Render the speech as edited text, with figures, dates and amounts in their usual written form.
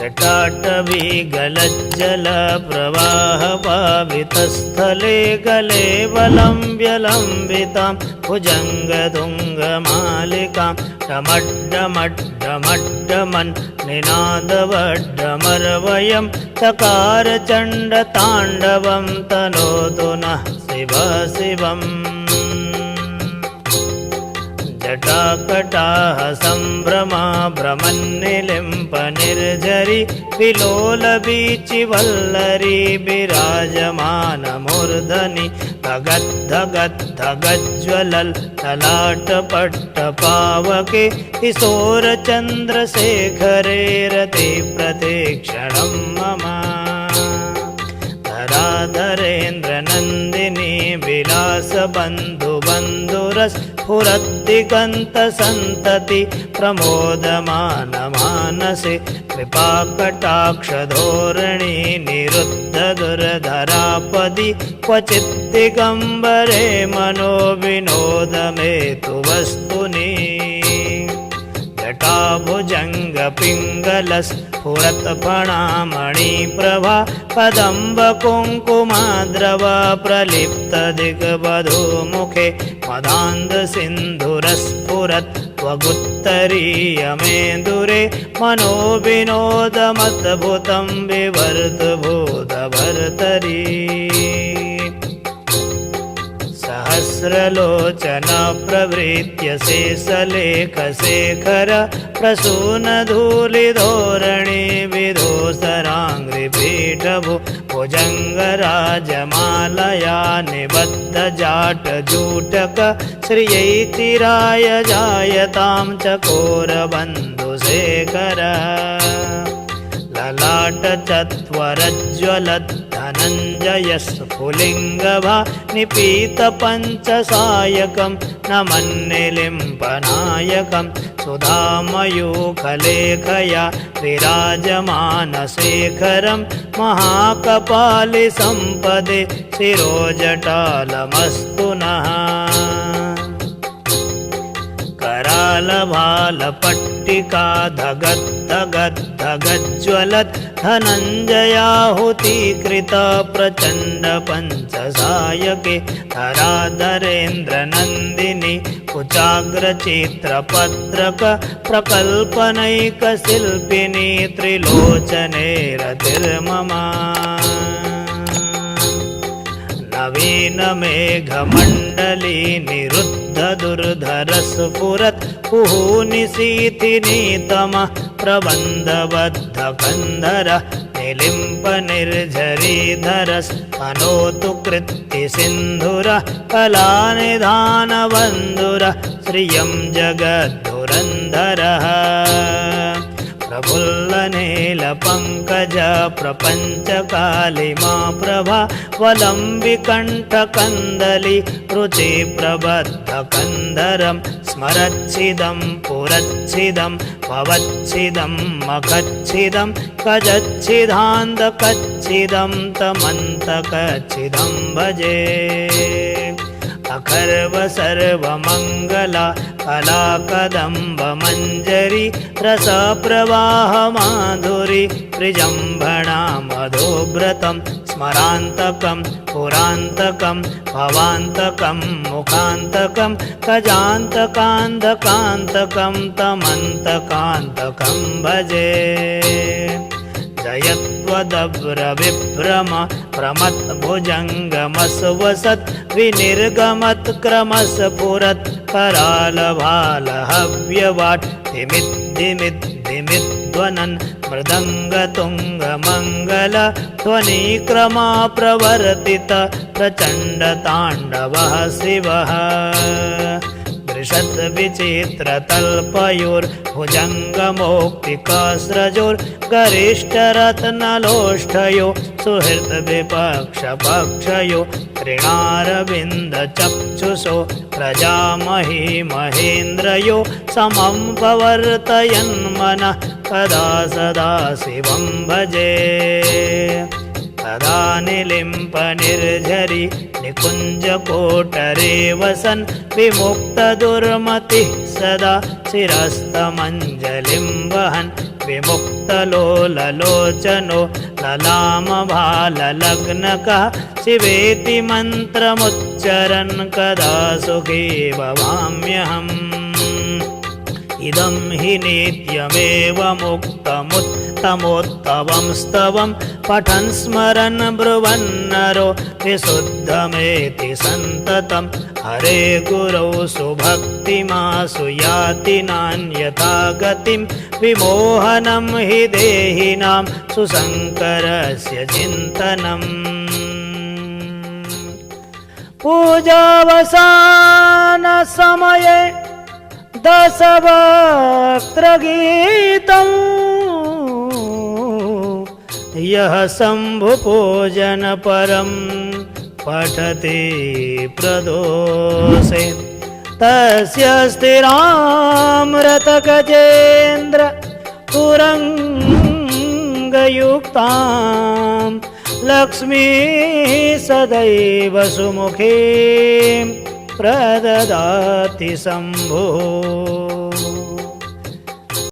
जटाटवीगलज्जलप्रवाहपावितस्थले गले वलम्ब्यलम्बितां भुजङ्गतुङ्गमालिकां डमड्डमड्डमड्डमन् निनादवड्डमर्वयं चकारचण्डताण्डवं तनोतु नः शिव शिवम्। जटाकटाः सम्भ्रमा भ्रमन्निलिम्पनिर्झरि विलोलवीचिवल्लरी विराजमानमूर्धनि धगद्धगद्धगज्ज्वलल् ललाटपट्टपावके किशोरचन्द्रशेखरे रतिप्रतीक्षणं मम। धराधरेन्द्रनन्दिनी विलासबन्धुबन्धुरस्फुरद्दिगन्तसन्तति प्रमोदमानमानसे कृपाकटाक्षधोरणी निरुद्धदुर्धरापदि क्वचिद्दिगम्बरे मनो विनोदमेतु वस्तुनि। जटाभुजङ्गपिङ्गलस्फुरत्फणामणिप्रभा कदम्बकुङ्कुमाद्रव प्रलिप्तदिग्वधूमुखे मदान्धसिन्धुरस्फुरत् त्वगुत्तरीयमेन्दुरे मनो विनोदमद्भुतं विवर्तभूतभर्तरी। सहस्रलोचन प्रवृत्य शेषलेखशेखर प्रसूनधूलिधोरणी विधोसराङ्घ्रिपीठभु भुजङ्गराजमालया निबद्धजाटजूटक श्रियैचिराय जायतां चकोरबन्धुशेखर। ललाटचत्वरज्ज्वलद्धनञ्जयस्फुलिङ्गभा निपीतपञ्चसायकं नमन्निलिम्पनायकं सुधामयूखलेखया विराजमानशेखरं महाकपालिसम्पदे शिरोजटालमस्तु नः। करालभालपट्टिका धगद्धगद्धगज्ज्वलत् धनञ्जयाहुतीकृत प्रचण्ड पञ्चसायके धराधरेन्द्रनन्दिनी कुचाग्रचित्रपत्रक प्रकल्पनैकशिल्पिनी त्रिलोचने रतिर्मम। नवीनमेघमण्डली निरुद्धदुर्धरस्फुरत् कुहूनिशीथिनीतमः प्रबन्धबद्धकन्धर निलिम्पनिर्झरीधरस्तनोतु कृत्तिसिन्धुरः कलानिधानबन्धुरः श्रियं जगद्धुरन्धरः। प्रफुल्लनीलपङ्कज प्रपञ्चकालिमा प्रभा वलम्बिकण्ठकन्दली रुचिप्रबद्धकन्धरं स्मरच्छिदं पुरच्छिदं भवच्छिदं मखच्छिदं कजच्छिदान्धकच्छिदं तमन्तकच्छिदं भजे। अखर्व सर्वमङ्गला कलाकदम्बमञ्जरी रसप्रवाहमाधुरी त्रिजम्भणा मधुव्रतं स्मरान्तकं पुरान्तकं भवान्तकं मुखान्तकं गजान्तकान्धकान्तकं तमन्तकान्तकं भजे। जयत्वदभ्रविभ्रम प्रमत्भुजङ्गमस्वसत् विनिर्गमत्क्रमस्फुरत् करालभालहव्यवाट् धिमिद्धिमिद्धिमिध्वनन् मृदङ्गतुङ्गमङ्गल ध्वनिक्रमा प्रवर्तित प्रचण्डताण्डवः शिवः। विचित्रतल्पयोर्भुजङ्गमौक्तिकस्रजोर्गरिष्ठरत्नलोष्ठयो सुहृद्विपक्षपक्षयो तृणारविन्दचक्षुषो प्रजामही महेन्द्रयो समं प्रवर्तयन्मनः कदा सदा शिवं भजे। तदा निलिम्पनिर्झरि निकुञ्जकोटरे वसन् विमुक्तदुर्मतिः सदा शिरस्तमञ्जलिं वहन् विमुक्तलोललोचनो ललामभाललग्नकः शिवेति मन्त्रमुच्चरन् कदा सुखी भवाम्यहम् इदं हि नित्यमेव मुक्तमुत्तमोत्तमं स्तवं पठन् स्मरन् ब्रुवन्नरो विशुद्धमेति सन्ततं हरे गुरौ सुभक्तिमासु याति नान्यथा गतिं विमोहनं हि देहिनां सुशङ्करस्य चिन्तनम् पूजावसानसमये दशवक्त्रगीतम् यः शम्भुपूजनपरं पठति प्रदोषे तस्य स्थिरामृतगजेन्द्र तुरङ्गयुक्तां लक्ष्मी सदैव सुमुखे प्रददाति शम्भो।